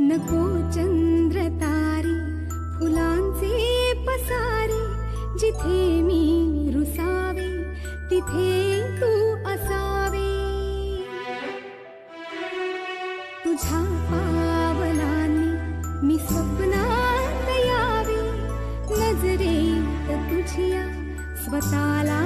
नको चंद्र तारे फुलांचे पसारे, जिथे मी रुसावे तिथे तू असावे. तुझ्या पावलांनी मी स्वप्नात यावे, नजरेत तुझिया स्वतःला